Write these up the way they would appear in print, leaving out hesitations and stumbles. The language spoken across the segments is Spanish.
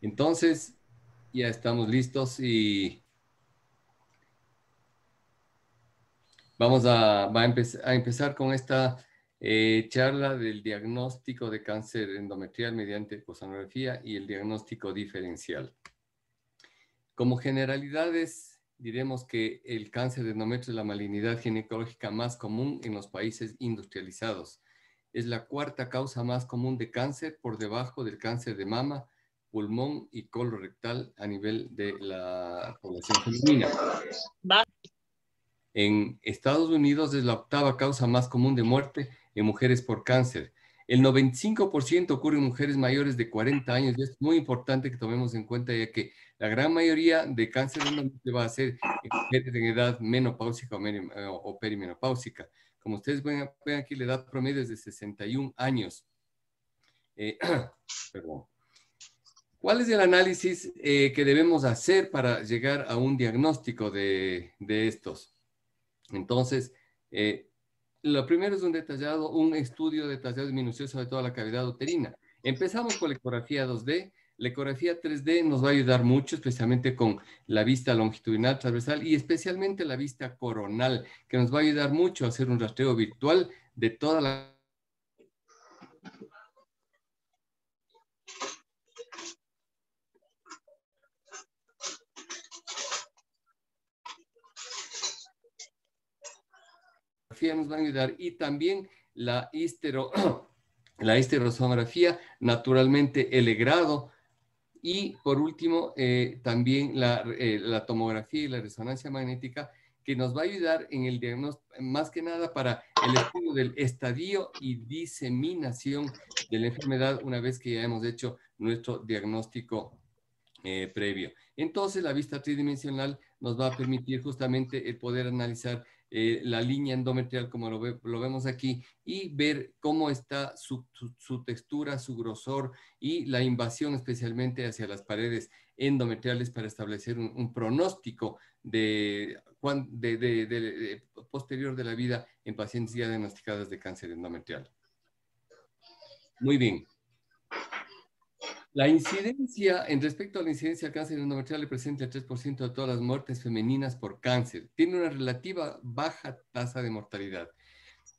Entonces, ya estamos listos y vamos a empezar con esta charla del diagnóstico de cáncer endometrial mediante ecosonografía y el diagnóstico diferencial. Como generalidades, diremos que el cáncer de endometrio es la malignidad ginecológica más común en los países industrializados. Es la cuarta causa más común de cáncer por debajo del cáncer de mama, pulmón y colorectal a nivel de la población femenina. En Estados Unidos es la octava causa más común de muerte en mujeres por cáncer. El 95% ocurre en mujeres mayores de 40 años y es muy importante que tomemos en cuenta ya que la gran mayoría de cáncer de endometrio va a ser en mujeres en edad menopáusica o perimenopáusica. Como ustedes ven aquí, la edad promedio es de 61 años. Perdón. ¿Cuál es el análisis que debemos hacer para llegar a un diagnóstico de estos? Entonces, lo primero es un estudio detallado y minucioso de toda la cavidad uterina. Empezamos con la ecografía 2D. La ecografía 3D nos va a ayudar mucho, especialmente con la vista longitudinal transversal y especialmente la vista coronal, que nos va a ayudar mucho a hacer un rastreo virtual de toda la nos va a ayudar y también la histerosonografía, naturalmente el grado y por último también la tomografía y la resonancia magnética que nos va a ayudar en el diagnóstico, más que nada para el estudio del estadio y diseminación de la enfermedad una vez que ya hemos hecho nuestro diagnóstico previo. Entonces, la vista tridimensional nos va a permitir justamente el poder analizar la línea endometrial como lo vemos aquí y ver cómo está su textura, su grosor y la invasión especialmente hacia las paredes endometriales para establecer un pronóstico posterior de la vida en pacientes ya diagnosticadas de cáncer endometrial. Muy bien. La incidencia, en respecto a la incidencia del cáncer endometrial, representa el 3% de todas las muertes femeninas por cáncer. Tiene una relativa baja tasa de mortalidad.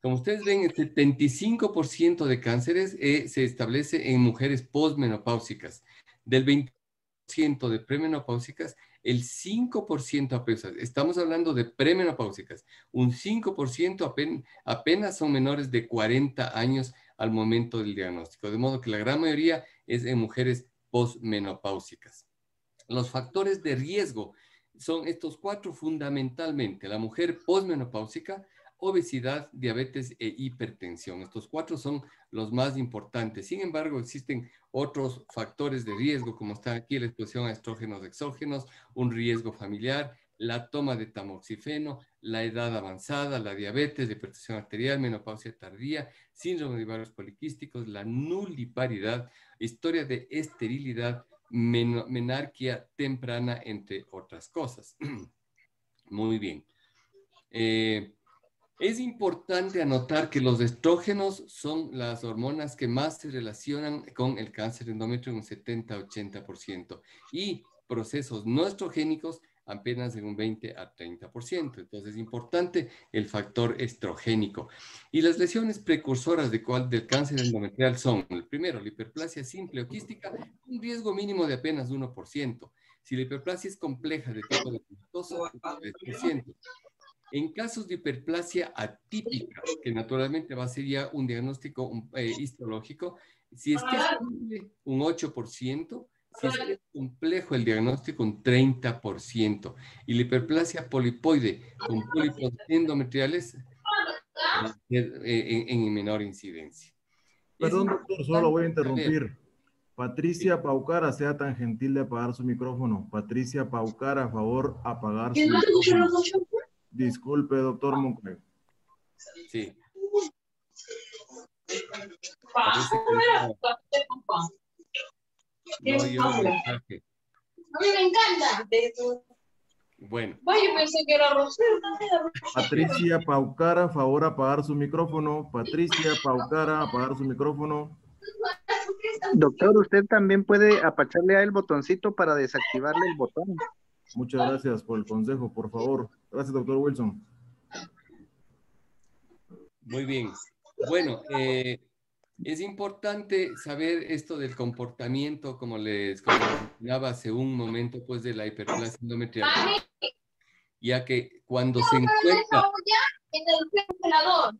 Como ustedes ven, el 75% de cánceres se establece en mujeres posmenopáusicas. Del 20% de premenopáusicas, el 5% apenas, estamos hablando de premenopáusicas, un 5% apenas son menores de 40 años al momento del diagnóstico, de modo que la gran mayoría es en mujeres posmenopáusicas. Los factores de riesgo son estos cuatro fundamentalmente: la mujer posmenopáusica, obesidad, diabetes e hipertensión. Estos cuatro son los más importantes. Sin embargo, existen otros factores de riesgo, como está aquí la exposición a estrógenos exógenos, un riesgo familiar, la toma de tamoxifeno, la edad avanzada, la diabetes, la hipertensión arterial, menopausia tardía, síndrome de ovarios poliquísticos, la nuliparidad, historia de esterilidad, menarquia temprana, entre otras cosas. Muy bien. Es importante anotar que los estrógenos son las hormonas que más se relacionan con el cáncer de endometrio en un 70-80% y procesos no estrogénicos apenas en un 20 a 30%. Entonces es importante el factor estrogénico. Y las lesiones precursoras del cáncer endometrial son, el primero, la hiperplasia simple o quística, un riesgo mínimo de apenas 1%. Si la hiperplasia es compleja de tipo defectuoso, 3%. En casos de hiperplasia atípica, que naturalmente va a ser ya un diagnóstico histológico, si es que es simple, un 8%, si es que es complejo el diagnóstico, un 30%. Y la hiperplasia polipoide con pólipos endometriales en menor incidencia. Perdón, doctor, solo lo voy a interrumpir. Patricia Sí. Paucara, sea tan gentil de apagar su micrófono. Patricia Paucara, a favor, apagar su micrófono. Disculpe, doctor Moncayo. Sí. Parece que no oyó el mensaje. A mí me encanta. Bueno. Yo pensé que era Rosero. Patricia Paucara, a favor, apagar su micrófono. Patricia Paucara, apagar su micrófono. Doctor, usted también puede apacharle a el botoncito para desactivarle el botón. Muchas gracias por el consejo, por favor. Gracias, doctor Wilson. Muy bien. Bueno, es importante saber esto del comportamiento, como les mencionaba hace un momento, pues, de la hiperplasia endometrial, ya que cuando se encuentra... En el congelador.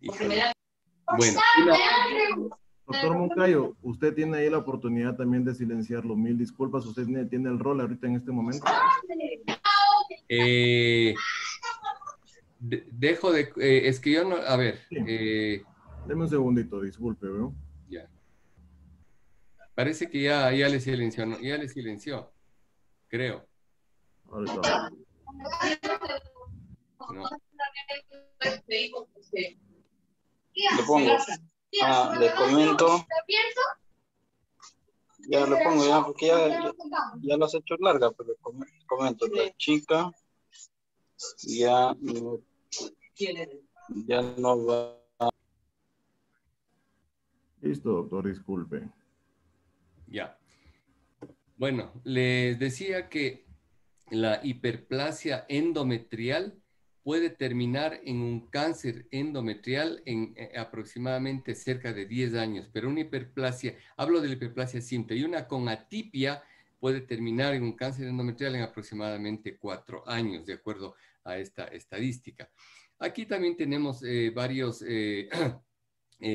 Híjole. Bueno, Doctor Moncayo, usted tiene ahí la oportunidad también de silenciarlo. Mil disculpas, usted tiene el rol ahorita en este momento. dejo de... es que yo no... A ver. Sí. Deme un segundito, disculpe, ¿no? Ya. Parece que ya le silenció, ¿no? Ya le silenció, creo. Ahorita. No. Le pongo. Le comento. Ya lo pongo ya, porque ya lo has hecho larga, pero le comento. La chica ya no va. Listo, doctor, disculpe. Ya. Bueno, les decía que la hiperplasia endometrial puede terminar en un cáncer endometrial en aproximadamente cerca de 10 años, pero una hiperplasia, hablo de la hiperplasia simple, y una con atipia puede terminar en un cáncer endometrial en aproximadamente 4 años, de acuerdo a esta estadística. Aquí también tenemos varios,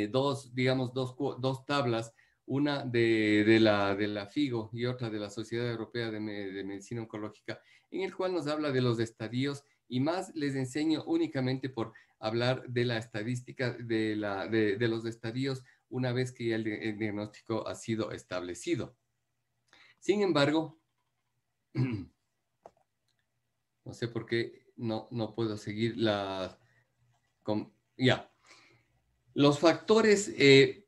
dos tablas, una de la FIGO y otra de la Sociedad Europea de Medicina Oncológica, en el cual nos habla de los estadios, y más les enseño únicamente por hablar de la estadística de los estadios una vez que ya el diagnóstico ha sido establecido. Sin embargo, no sé por qué no puedo seguir ya. Los factores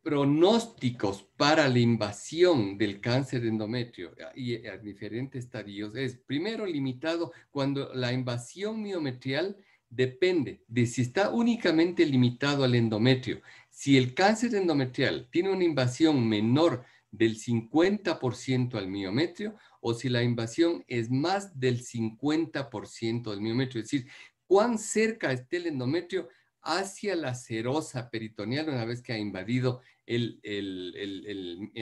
pronósticos para la invasión del cáncer de endometrio y a diferentes estadios es, primero, limitado cuando la invasión miometrial depende de si está únicamente limitado al endometrio. Si el cáncer endometrial tiene una invasión menor del 50% al miometrio, o si la invasión es más del 50% del miometrio, es decir, cuán cerca esté el endometrio hacia la serosa peritoneal una vez que ha invadido el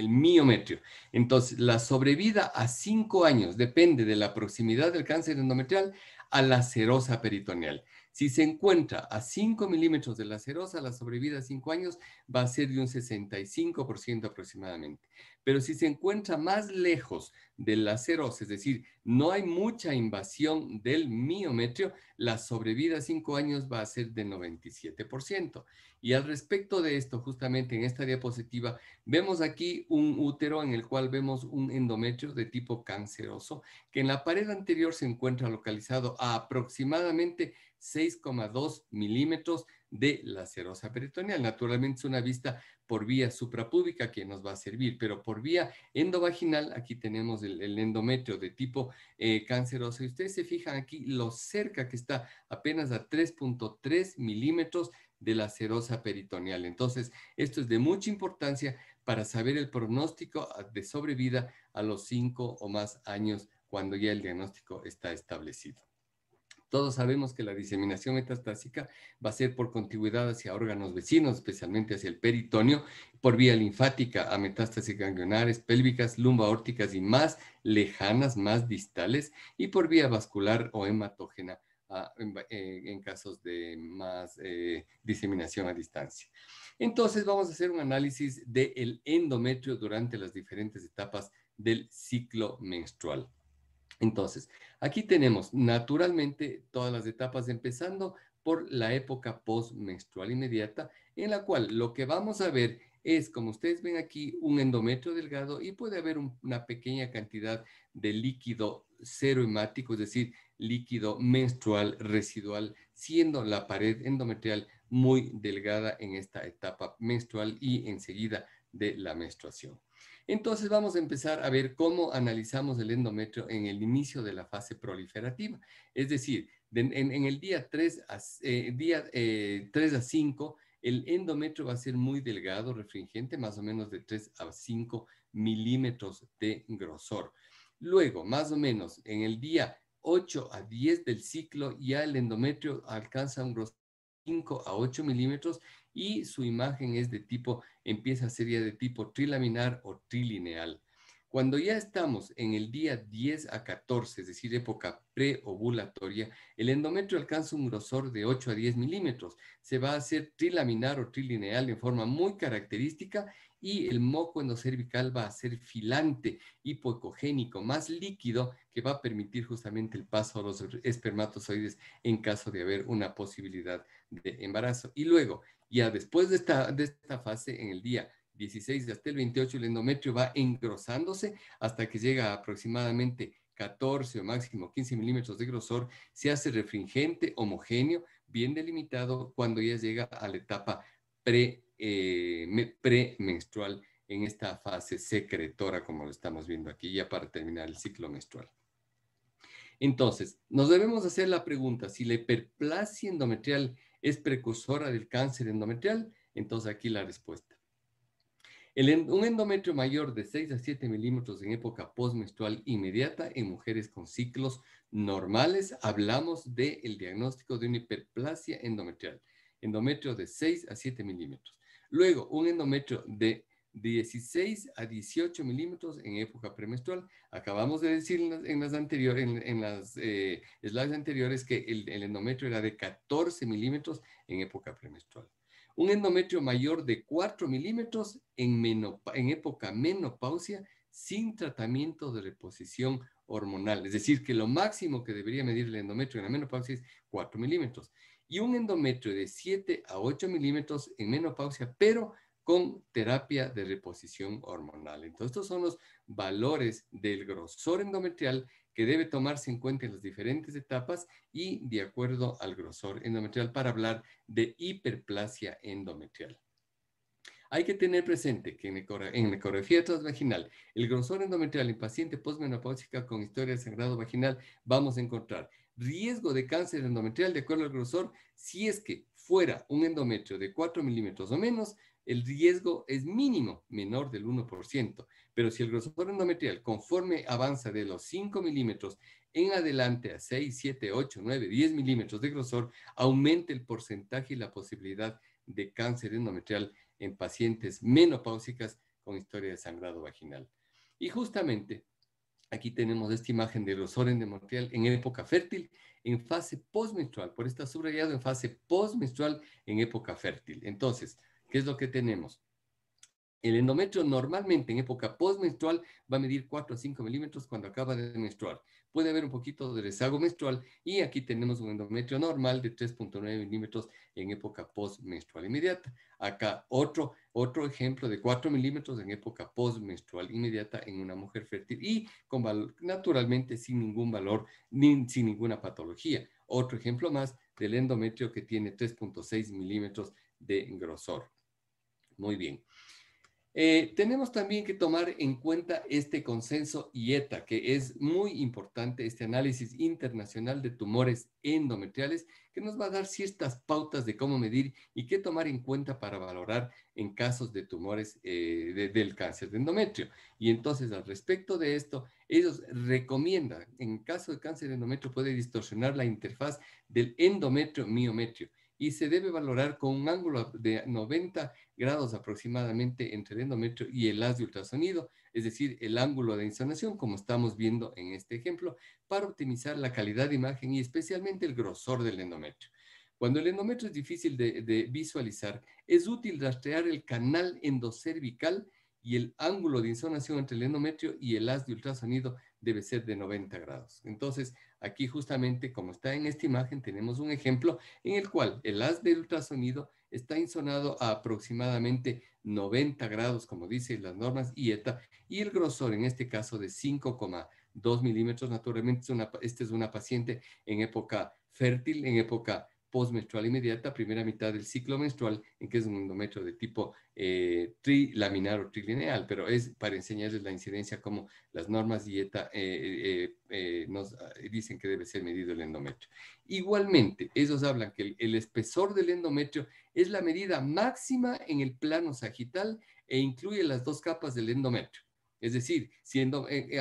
miometrio. Entonces, la sobrevida a 5 años depende de la proximidad del cáncer endometrial a la serosa peritoneal. Si se encuentra a 5 milímetros de la serosa, la sobrevida a 5 años va a ser de un 65% aproximadamente. Pero si se encuentra más lejos de la serosa, es decir, no hay mucha invasión del miometrio, la sobrevida a 5 años va a ser de 97%. Y al respecto de esto, justamente en esta diapositiva, vemos aquí un útero en el cual vemos un endometrio de tipo canceroso, que en la pared anterior se encuentra localizado a aproximadamente 6,2 milímetros de la serosa peritoneal. Naturalmente es una vista por vía suprapúbica que nos va a servir, pero por vía endovaginal, aquí tenemos el endometrio de tipo canceroso, y ustedes se fijan aquí lo cerca que está, apenas a 3,3 milímetros de la serosa peritoneal. Entonces, esto es de mucha importancia para saber el pronóstico de sobrevida a los 5 o más años cuando ya el diagnóstico está establecido. Todos sabemos que la diseminación metastásica va a ser por contigüidad hacia órganos vecinos, especialmente hacia el peritoneo, por vía linfática a metástasis ganglionares, pélvicas, lumbaórticas y más lejanas, más distales, y por vía vascular o hematógena en casos de más diseminación a distancia. Entonces vamos a hacer un análisis del endometrio durante las diferentes etapas del ciclo menstrual. Entonces, aquí tenemos naturalmente todas las etapas, empezando por la época postmenstrual inmediata, en la cual lo que vamos a ver es, como ustedes ven aquí, un endometrio delgado, y puede haber una pequeña cantidad de líquido serohemático, es decir, líquido menstrual residual, siendo la pared endometrial muy delgada en esta etapa menstrual y enseguida de la menstruación. Entonces vamos a empezar a ver cómo analizamos el endometrio en el inicio de la fase proliferativa. Es decir, en el día 3 a 5, el endometrio va a ser muy delgado, refringente, más o menos de 3 a 5 milímetros de grosor. Luego, más o menos, en el día 8 a 10 del ciclo, ya el endometrio alcanza un grosor de 5 a 8 milímetros y su imagen es de tipo, empieza a ser ya de tipo trilaminar o trilineal. Cuando ya estamos en el día 10 a 14, es decir, época preovulatoria, el endometrio alcanza un grosor de 8 a 10 milímetros. Se va a hacer trilaminar o trilineal en forma muy característica y el moco endocervical va a ser filante, hipoecogénico, más líquido, que va a permitir justamente el paso a los espermatozoides en caso de haber una posibilidad de embarazo. Y luego, ya después de esta fase, en el día 16 hasta el 28, el endometrio va engrosándose hasta que llega a aproximadamente 14 o máximo 15 milímetros de grosor, se hace refringente, homogéneo, bien delimitado cuando ya llega a la etapa premenstrual en esta fase secretora, como lo estamos viendo aquí, ya para terminar el ciclo menstrual. Entonces, nos debemos hacer la pregunta, si la hiperplasia endometrial es precursora del cáncer endometrial, entonces aquí la respuesta. Un endometrio mayor de 6 a 7 milímetros en época postmenstrual inmediata en mujeres con ciclos normales, hablamos del diagnóstico de una hiperplasia endometrial. Endometrio de 6 a 7 milímetros. Luego, un endometrio de 16 a 18 milímetros en época premenstrual. Acabamos de decir en las slides anteriores que el endometrio era de 14 milímetros en época premenstrual. Un endometrio mayor de 4 milímetros en época menopausia sin tratamiento de reposición hormonal. Es decir, que lo máximo que debería medir el endometrio en la menopausia es 4 milímetros. Y un endometrio de 7 a 8 milímetros en menopausia, pero con terapia de reposición hormonal. Entonces, estos son los valores del grosor endometrial que debe tomarse en cuenta en las diferentes etapas y de acuerdo al grosor endometrial para hablar de hiperplasia endometrial. Hay que tener presente que en ecografía transvaginal, el grosor endometrial en paciente postmenopáusica con historia de sangrado vaginal, vamos a encontrar riesgo de cáncer endometrial de acuerdo al grosor. Si es que fuera un endometrio de 4 milímetros o menos, el riesgo es mínimo, menor del 1%. Pero si el grosor endometrial conforme avanza de los 5 milímetros en adelante a 6, 7, 8, 9, 10 milímetros de grosor, aumenta el porcentaje y la posibilidad de cáncer endometrial en pacientes menopáusicas con historia de sangrado vaginal. Y justamente aquí tenemos esta imagen de grosor endometrial en época fértil, en fase postmenstrual. Por eso está subrayado en fase postmenstrual en época fértil. Entonces, ¿qué es lo que tenemos? El endometrio normalmente en época postmenstrual va a medir 4 a 5 milímetros cuando acaba de menstruar. Puede haber un poquito de rezago menstrual y aquí tenemos un endometrio normal de 3.9 milímetros en época postmenstrual inmediata. Acá otro ejemplo de 4 milímetros en época postmenstrual inmediata en una mujer fértil y con valor, naturalmente sin ningún valor ni sin ninguna patología. Otro ejemplo más del endometrio que tiene 3.6 milímetros de grosor. Muy bien. Tenemos también que tomar en cuenta este consenso IETA, que es muy importante, este análisis internacional de tumores endometriales, que nos va a dar ciertas pautas de cómo medir y qué tomar en cuenta para valorar en casos de tumores del cáncer de endometrio. Y entonces, al respecto de esto, ellos recomiendan, en caso de cáncer de endometrio, puede distorsionar la interfaz del endometrio-miometrio y se debe valorar con un ángulo de 90 grados aproximadamente entre el endometrio y el haz de ultrasonido, es decir, el ángulo de insolación, como estamos viendo en este ejemplo, para optimizar la calidad de imagen y especialmente el grosor del endometrio. Cuando el endometrio es difícil de visualizar, es útil rastrear el canal endocervical y el ángulo de insolación entre el endometrio y el haz de ultrasonido debe ser de 90 grados. Entonces, aquí justamente, como está en esta imagen, tenemos un ejemplo en el cual el haz de ultrasonido está insonado a aproximadamente 90 grados, como dicen las normas IETA, y el grosor, en este caso, de 5,2 milímetros. Naturalmente, esta es una paciente en época fértil, en época postmenstrual inmediata, primera mitad del ciclo menstrual, en que es un endometrio de tipo trilaminar o trilineal, pero es para enseñarles la incidencia como las normas dieta nos dicen que debe ser medido el endometrio. Igualmente, ellos hablan que el espesor del endometrio es la medida máxima en el plano sagital e incluye las dos capas del endometrio. Es decir,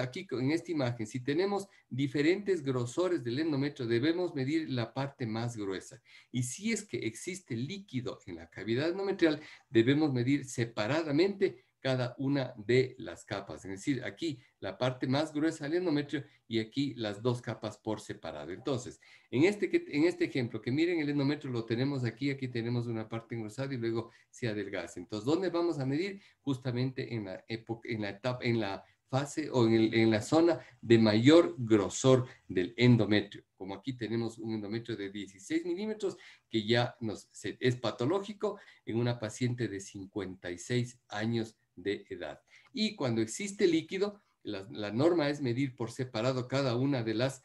aquí en esta imagen, si tenemos diferentes grosores del endometrio, debemos medir la parte más gruesa. Y si es que existe líquido en la cavidad endometrial, debemos medir separadamente cada una de las capas. Es decir, aquí la parte más gruesa del endometrio y aquí las dos capas por separado. Entonces, en este ejemplo, que miren el endometrio, lo tenemos aquí tenemos una parte engrosada y luego se adelgaza. Entonces, ¿dónde vamos a medir? Justamente en la fase o en la zona de mayor grosor del endometrio. Como aquí tenemos un endometrio de 16 milímetros que ya es patológico en una paciente de 56 años de edad. Y cuando existe líquido, la norma es medir por separado cada una de las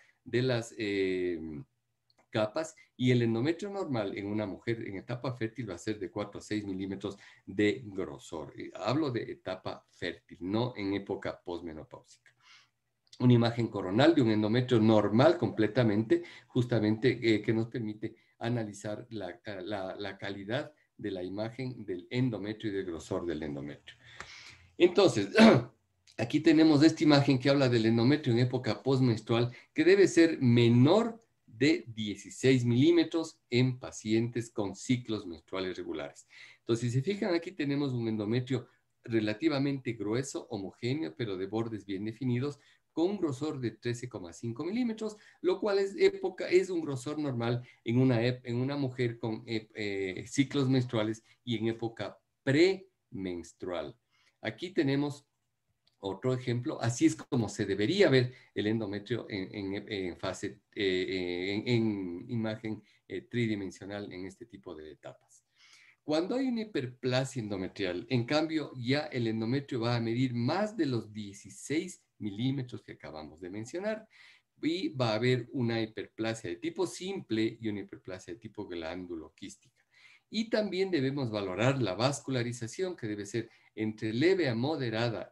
capas, y el endometrio normal en una mujer en etapa fértil va a ser de 4 a 6 milímetros de grosor. Hablo de etapa fértil, no en época posmenopáusica. Una imagen coronal de un endometrio normal completamente, justamente que nos permite analizar la calidad de la imagen del endometrio y del grosor del endometrio. Entonces, aquí tenemos esta imagen que habla del endometrio en época postmenstrual, que debe ser menor de 16 milímetros en pacientes con ciclos menstruales regulares. Entonces, si se fijan, aquí tenemos un endometrio relativamente grueso, homogéneo, pero de bordes bien definidos, con un grosor de 13,5 milímetros, lo cual es un grosor normal en una mujer con ciclos menstruales y en época premenstrual. Aquí tenemos otro ejemplo. Así es como se debería ver el endometrio en fase, en imagen tridimensional en este tipo de etapas. Cuando hay una hiperplasia endometrial, en cambio, ya el endometrio va a medir más de los 16 milímetros que acabamos de mencionar, y va a haber una hiperplasia de tipo simple y una hiperplasia de tipo glándulo-quística. Y también debemos valorar la vascularización, que debe ser entre leve a moderada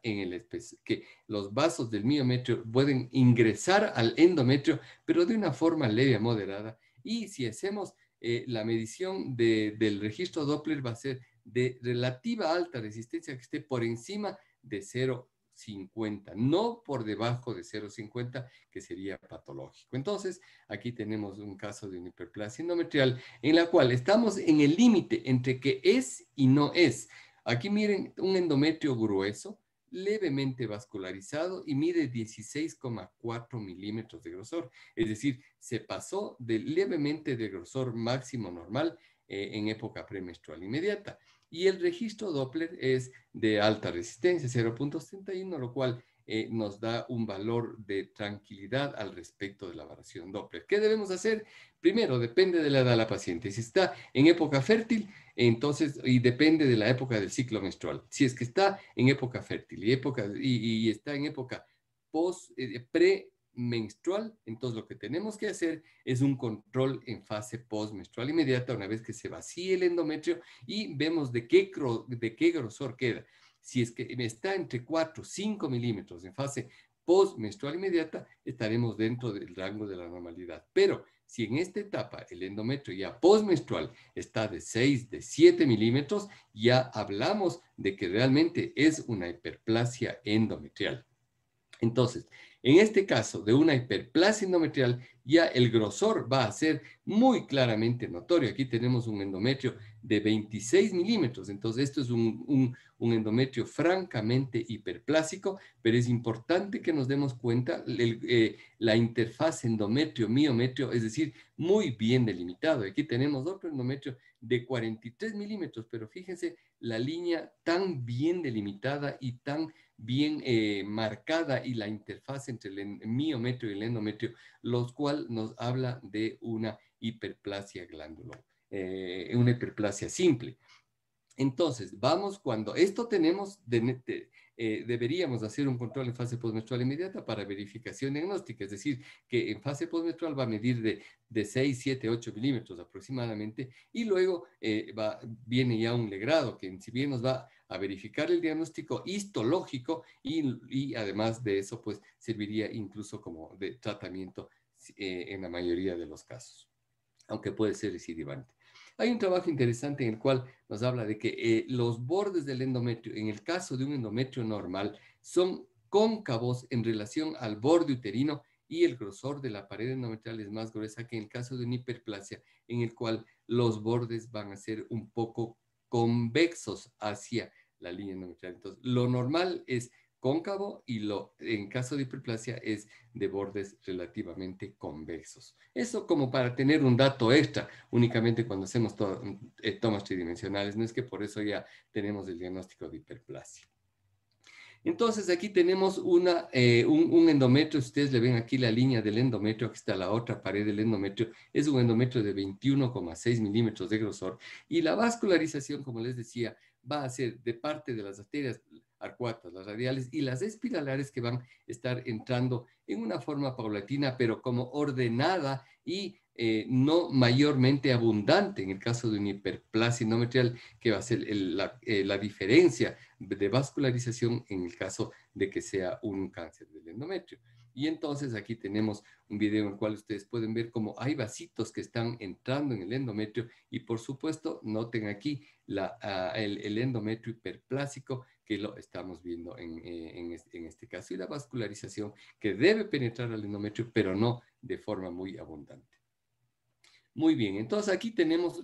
que los vasos del miometrio pueden ingresar al endometrio, pero de una forma leve a moderada. Y si hacemos la medición del registro Doppler, va a ser de relativa alta resistencia, que esté por encima de 0,50, no por debajo de 0,50, que sería patológico. Entonces, aquí tenemos un caso de una hiperplasia endometrial en la cual estamos en el límite entre que es y no es. Aquí miren un endometrio grueso, levemente vascularizado y mide 16,4 milímetros de grosor. Es decir, se pasó levemente de grosor máximo normal en época premenstrual inmediata. Y el registro Doppler es de alta resistencia, 0,71, lo cual nos da un valor de tranquilidad al respecto de la variación Doppler. ¿Qué debemos hacer? Primero, depende de la edad de la paciente. Si está en época fértil, entonces, y depende de la época del ciclo menstrual. Si es que está en época fértil y está en época premenstrual, entonces lo que tenemos que hacer es un control en fase postmenstrual inmediata, una vez que se vacíe el endometrio y vemos de qué grosor queda. Si es que está entre 4 y 5 milímetros en fase postmenstrual inmediata, estaremos dentro del rango de la normalidad. Pero si en esta etapa el endometrio ya postmenstrual está de 6, de 7 milímetros, ya hablamos de que realmente es una hiperplasia endometrial. Entonces, en este caso de una hiperplasia endometrial, ya el grosor va a ser muy claramente notorio. Aquí tenemos un endometrio de 26 milímetros. Entonces, esto es un endometrio francamente hiperplásico, pero es importante que nos demos cuenta la interfaz endometrio-miometrio, es decir, muy bien delimitado. Aquí tenemos otro endometrio de 43 milímetros, pero fíjense la línea tan bien delimitada y tan bien marcada, y la interfaz entre el miometrio y el endometrio, los cual nos habla de una hiperplasia glandular, una hiperplasia simple. Entonces, cuando esto tenemos deberíamos hacer un control en fase postmenstrual inmediata para verificación diagnóstica, es decir, que en fase postmenstrual va a medir de 6, 7, 8 milímetros aproximadamente, y luego viene ya un legrado que si bien nos va a verificar el diagnóstico histológico y además de eso, pues serviría incluso como de tratamiento en la mayoría de los casos, aunque puede ser recidivante. Hay un trabajo interesante en el cual nos habla de que los bordes del endometrio, en el caso de un endometrio normal, son cóncavos en relación al borde uterino y el grosor de la pared endometrial es más gruesa que en el caso de una hiperplasia, en el cual los bordes van a ser un poco convexos hacia la línea endometrial. Entonces, lo normal es cóncavo y en caso de hiperplasia es de bordes relativamente convexos. Eso como para tener un dato extra, únicamente cuando hacemos tomas tridimensionales, no es que por eso ya tenemos el diagnóstico de hiperplasia. Entonces aquí tenemos un endometrio, si ustedes le ven aquí la línea del endometrio, aquí está la otra pared del endometrio, es un endometrio de 21,6 milímetros de grosor y la vascularización, como les decía, va a ser de parte de las arterias arcuatas, las radiales y las espiralares que van a estar entrando en una forma paulatina, pero como ordenada y no mayormente abundante en el caso de una hiperplasia endometrial, que va a ser la diferencia de vascularización en el caso de que sea un cáncer del endometrio. Y entonces aquí tenemos un video en el cual ustedes pueden ver cómo hay vasitos que están entrando en el endometrio y por supuesto noten aquí el endometrio hiperplásico que lo estamos viendo en este caso y la vascularización que debe penetrar al endometrio pero no de forma muy abundante. Muy bien, entonces aquí tenemos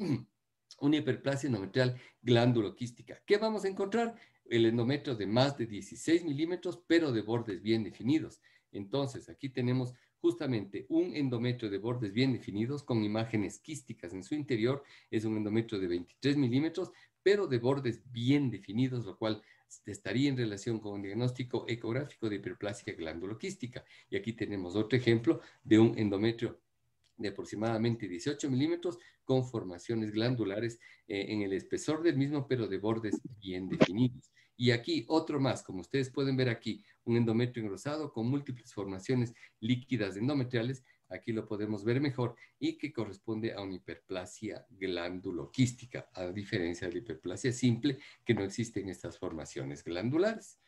una hiperplasia endometrial glanduloquística. ¿Qué vamos a encontrar? El endometrio de más de 16 milímetros, pero de bordes bien definidos. Entonces, aquí tenemos justamente un endometrio de bordes bien definidos con imágenes quísticas en su interior. Es un endometrio de 23 milímetros, pero de bordes bien definidos, lo cual estaría en relación con un diagnóstico ecográfico de hiperplasia glanduloquística. Y aquí tenemos otro ejemplo de un endometrio de aproximadamente 18 milímetros con formaciones glandulares en el espesor del mismo, pero de bordes bien definidos. Y aquí otro más, como ustedes pueden ver aquí, un endometrio engrosado con múltiples formaciones líquidas endometriales, aquí lo podemos ver mejor, y que corresponde a una hiperplasia glanduloquística, a diferencia de la hiperplasia simple, que no existen estas formaciones glandulares.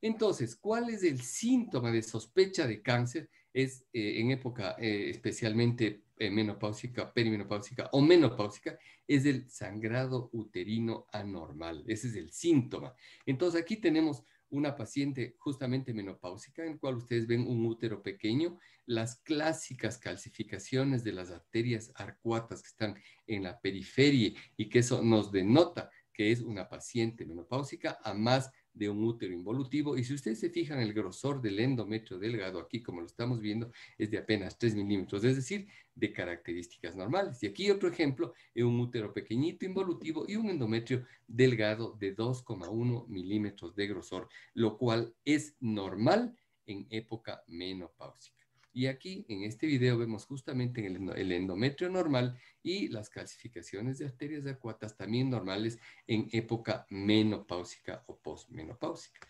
Entonces, ¿cuál es el síntoma de sospecha de cáncer? Es en época especialmente menopáusica, perimenopáusica o menopáusica, es el sangrado uterino anormal. Ese es el síntoma. Entonces, aquí tenemos una paciente justamente menopáusica en la cual ustedes ven un útero pequeño, las clásicas calcificaciones de las arterias arcuatas que están en la periferia y que eso nos denota que es una paciente menopáusica a más de un útero involutivo. Y si ustedes se fijan, el grosor del endometrio delgado aquí, como lo estamos viendo, es de apenas 3 milímetros, es decir, de características normales. Y aquí otro ejemplo es un útero pequeñito involutivo y un endometrio delgado de 2,1 milímetros de grosor, lo cual es normal en época menopáusica. Y aquí en este video vemos justamente el endometrio normal y las calcificaciones de arterias arcuatas también normales en época menopáusica o postmenopáusica.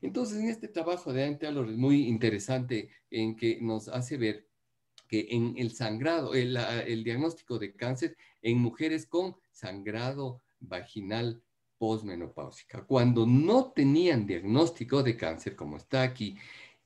Entonces, en este trabajo de Anne Taylor es muy interesante en que nos hace ver que en el sangrado, el diagnóstico de cáncer en mujeres con sangrado vaginal postmenopáusica, cuando no tenían diagnóstico de cáncer, como está aquí,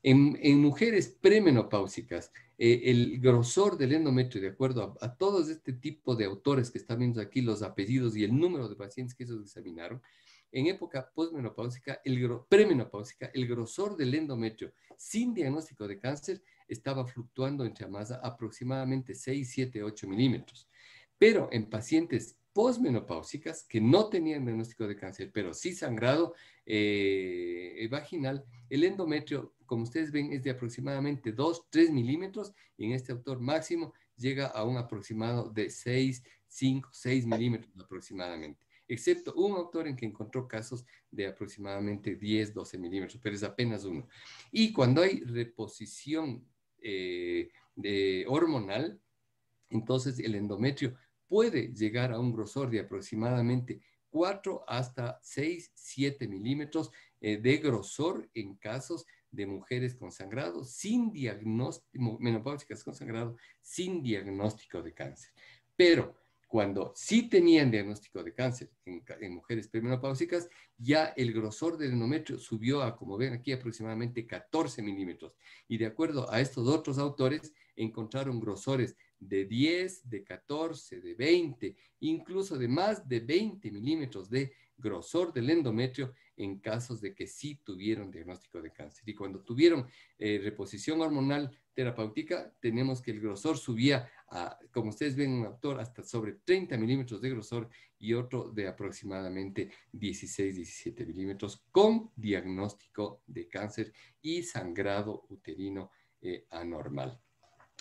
en mujeres premenopáusicas, el grosor del endometrio, de acuerdo a todos este tipo de autores que están viendo aquí, los apellidos y el número de pacientes que ellos examinaron, en época postmenopáusica, premenopáusica, el grosor del endometrio sin diagnóstico de cáncer estaba fluctuando entre masa aproximadamente 6, 7, 8 milímetros. Pero en pacientes postmenopáusicas que no tenían diagnóstico de cáncer, pero sí sangrado vaginal, el endometrio, como ustedes ven, es de aproximadamente 2, 3 milímetros y en este autor máximo llega a un aproximado de 6, 5, 6 milímetros aproximadamente, excepto un autor en que encontró casos de aproximadamente 10, 12 milímetros, pero es apenas uno. Y cuando hay reposición hormonal, entonces el endometrio puede llegar a un grosor de aproximadamente 4 hasta 6, 7 milímetros de grosor en casos de mujeres con sangrado sin diagnóstico, menopáusicas con sangrado sin diagnóstico de cáncer. Pero cuando sí tenían diagnóstico de cáncer en mujeres premenopáusicas, ya el grosor del endometrio subió a, como ven aquí, aproximadamente 14 milímetros. Y de acuerdo a estos otros autores, encontraron grosores de 10, de 14, de 20, incluso de más de 20 milímetros de grosor del endometrio en casos de que sí tuvieron diagnóstico de cáncer. Y cuando tuvieron reposición hormonal terapéutica, tenemos que el grosor subía a, como ustedes ven, un autor hasta sobre 30 milímetros de grosor y otro de aproximadamente 16, 17 milímetros con diagnóstico de cáncer y sangrado uterino anormal.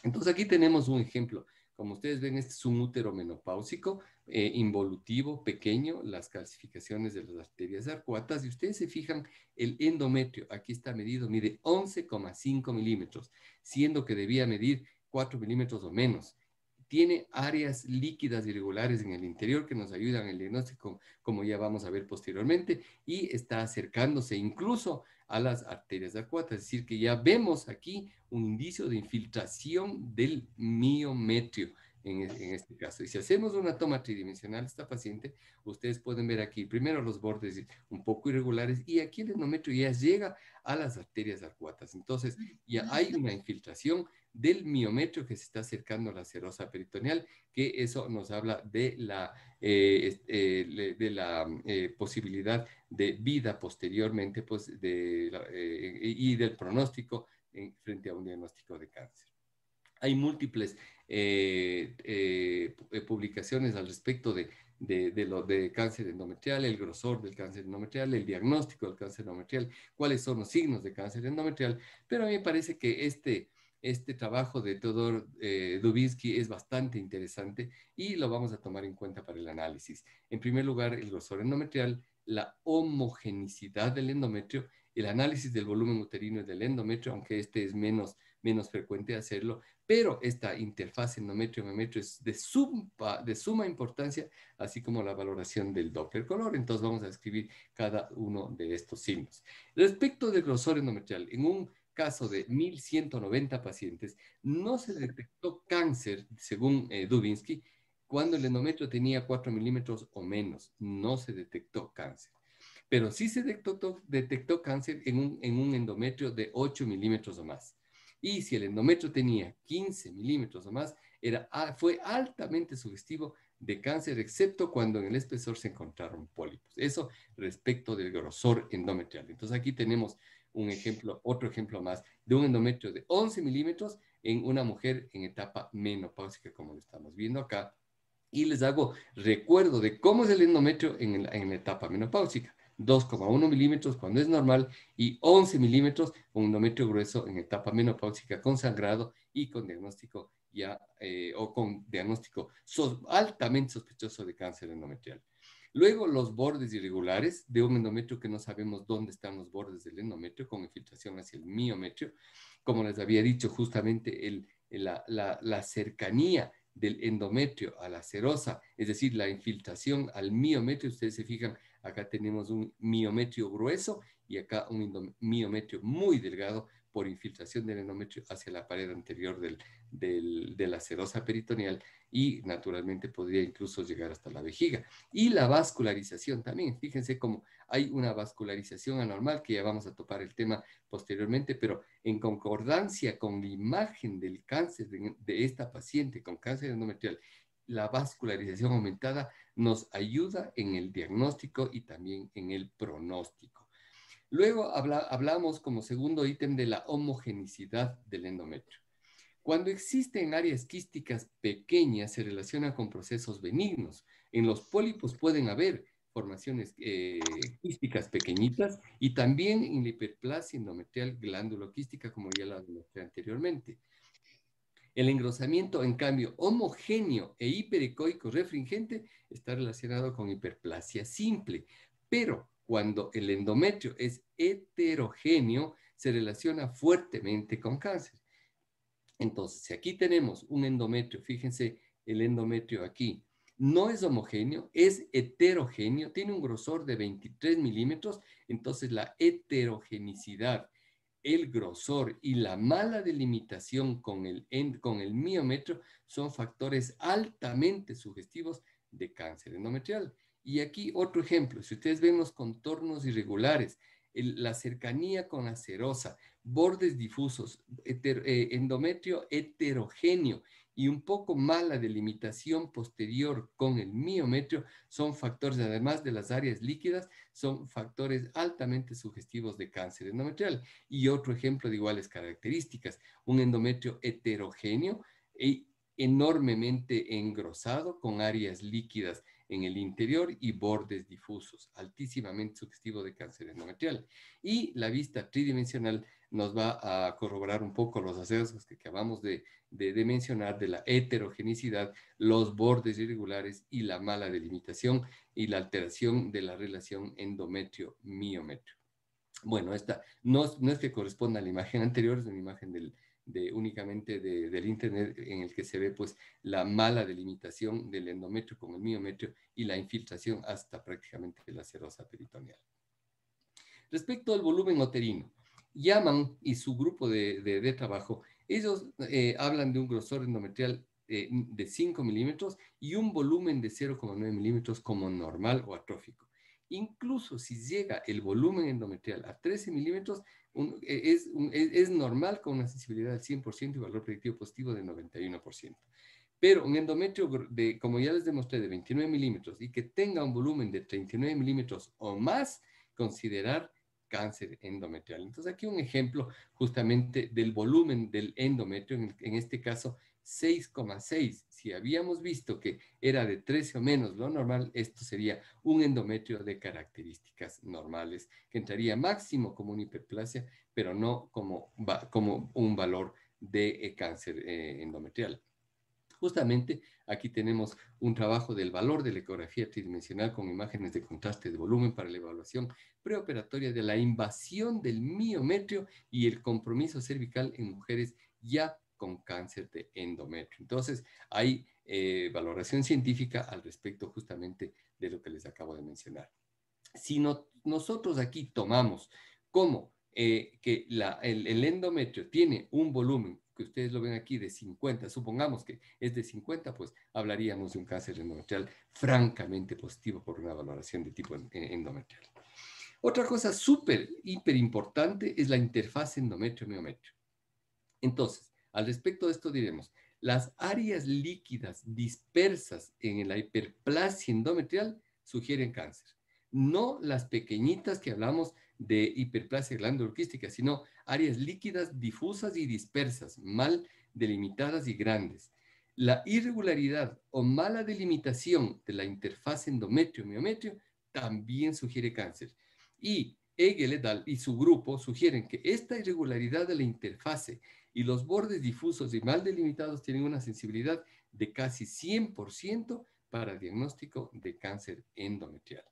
Entonces aquí tenemos un ejemplo. Como ustedes ven, este es un útero menopáusico, involutivo, pequeño, las calcificaciones de las arterias arcuatas, y ustedes se fijan, el endometrio, aquí está medido, mide 11,5 milímetros, siendo que debía medir 4 milímetros o menos. Tiene áreas líquidas irregulares en el interior que nos ayudan en el diagnóstico, como ya vamos a ver posteriormente, y está acercándose incluso a las arterias arcuatas, es decir, que ya vemos aquí un indicio de infiltración del miometrio en este caso. Y si hacemos una toma tridimensional de esta paciente, ustedes pueden ver aquí primero los bordes un poco irregulares y aquí el endometrio ya llega a las arterias arcuatas. Entonces ya hay una infiltración del miometrio que se está acercando a la serosa peritoneal, que eso nos habla de la posibilidad de vida posteriormente, pues, y del pronóstico frente a un diagnóstico de cáncer. Hay múltiples publicaciones al respecto de cáncer endometrial, el grosor del cáncer endometrial, el diagnóstico del cáncer endometrial, cuáles son los signos de cáncer endometrial, pero a mí me parece que este trabajo de Teodor Dubinsky es bastante interesante y lo vamos a tomar en cuenta para el análisis. En primer lugar, el grosor endometrial, la homogenicidad del endometrio, el análisis del volumen uterino y del endometrio, aunque este es menos frecuente hacerlo, pero esta interfaz endometrio-miometrio es de suma importancia, así como la valoración del Doppler color. Entonces vamos a escribir cada uno de estos signos. Respecto del grosor endometrial, en un caso de 1.190 pacientes, no se detectó cáncer, según Dubinsky, cuando el endometrio tenía 4 milímetros o menos. No se detectó cáncer. Pero sí se detectó cáncer en un endometrio de 8 milímetros o más. Y si el endometrio tenía 15 milímetros o más, fue altamente sugestivo de cáncer, excepto cuando en el espesor se encontraron pólipos. Eso respecto del grosor endometrial. Entonces aquí tenemos un ejemplo, otro ejemplo más, de un endometrio de 11 milímetros en una mujer en etapa menopáusica, como lo estamos viendo acá. Y les hago recuerdo de cómo es el endometrio en la etapa menopáusica. 2,1 milímetros cuando es normal y 11 milímetros, un endometrio grueso en etapa menopáusica con sangrado y con diagnóstico o con diagnóstico altamente sospechoso de cáncer endometrial. Luego, los bordes irregulares de un endometrio que no sabemos dónde están los bordes del endometrio, con infiltración hacia el miometrio. Como les había dicho, justamente la cercanía del endometrio a la serosa, es decir, la infiltración al miometrio. Ustedes se fijan, acá tenemos un miometrio grueso y acá un miometrio muy delgado por infiltración del endometrio hacia la pared anterior de la serosa peritoneal y naturalmente podría incluso llegar hasta la vejiga. Y la vascularización también, fíjense cómo hay una vascularización anormal, que ya vamos a topar el tema posteriormente, pero en concordancia con la imagen del cáncer de esta paciente con cáncer endometrial, la vascularización aumentada nos ayuda en el diagnóstico y también en el pronóstico. Luego hablamos como segundo ítem de la homogenicidad del endometrio. Cuando existen áreas quísticas pequeñas, se relaciona con procesos benignos. En los pólipos pueden haber formaciones quísticas pequeñitas y también en la hiperplasia endometrial glanduloquística, como ya la demostré anteriormente. El engrosamiento, en cambio, homogéneo e hiperecoico refringente está relacionado con hiperplasia simple, pero cuando el endometrio es heterogéneo, se relaciona fuertemente con cáncer. Entonces, si aquí tenemos un endometrio, fíjense el endometrio aquí, No es homogéneo, es heterogéneo, tiene un grosor de 23 milímetros, entonces la heterogenicidad, el grosor y la mala delimitación con el miómetro son factores altamente sugestivos de cáncer endometrial. Y aquí otro ejemplo, si ustedes ven los contornos irregulares, la cercanía con la serosa, bordes difusos, endometrio heterogéneo y un poco mala delimitación posterior con el miometrio, son factores, además de las áreas líquidas, son factores altamente sugestivos de cáncer endometrial. Y otro ejemplo de iguales características, un endometrio heterogéneo y enormemente engrosado con áreas líquidas en el interior y bordes difusos, altísimamente sugestivo de cáncer endometrial. Y la vista tridimensional nos va a corroborar un poco los hallazgos que acabamos de mencionar de la heterogeneidad, los bordes irregulares y la mala delimitación y la alteración de la relación endometrio-miometrio. Bueno, esta no es que corresponda a la imagen anterior, es una imagen únicamente del internet en el que se ve pues la mala delimitación del endometrio con el miometrio y la infiltración hasta prácticamente la serosa peritoneal. Respecto al volumen uterino, Yaman y su grupo de trabajo, ellos hablan de un grosor endometrial de 5 milímetros y un volumen de 0,9 milímetros como normal o atrófico. Incluso si llega el volumen endometrial a 13 milímetros, es normal con una sensibilidad del 100% y valor predictivo positivo del 91%. Pero un endometrio, como ya les demostré, de 29 milímetros y que tenga un volumen de 39 milímetros o más, considerar cáncer endometrial. Entonces aquí un ejemplo justamente del volumen del endometrio, en este caso 6,6. Si habíamos visto que era de 13 o menos lo normal, esto sería un endometrio de características normales, que entraría máximo como una hiperplasia, pero no como un valor de cáncer endometrial. Justamente aquí tenemos un trabajo del valor de la ecografía tridimensional con imágenes de contraste de volumen para la evaluación preoperatoria de la invasión del miometrio y el compromiso cervical en mujeres ya con cáncer de endometrio. Entonces, hay valoración científica al respecto justamente de lo que les acabo de mencionar. Si nosotros aquí tomamos como que el endometrio tiene un volumen, que ustedes lo ven aquí, de 50, supongamos que es de 50, pues hablaríamos de un cáncer endometrial francamente positivo por una valoración de tipo endometrial. Otra cosa súper, hiper importante es la interfaz endometrio-miometrio. Entonces, al respecto de esto diremos, las áreas líquidas dispersas en la hiperplasia endometrial sugieren cáncer. No las pequeñitas que hablamos de hiperplasia glanduloquística, sino áreas líquidas difusas y dispersas, mal delimitadas y grandes. La irregularidad o mala delimitación de la interfaz endometrio-miometrio también sugiere cáncer. Y Hegel et al. Y su grupo sugieren que esta irregularidad de la interfase y los bordes difusos y mal delimitados tienen una sensibilidad de casi 100% para diagnóstico de cáncer endometrial.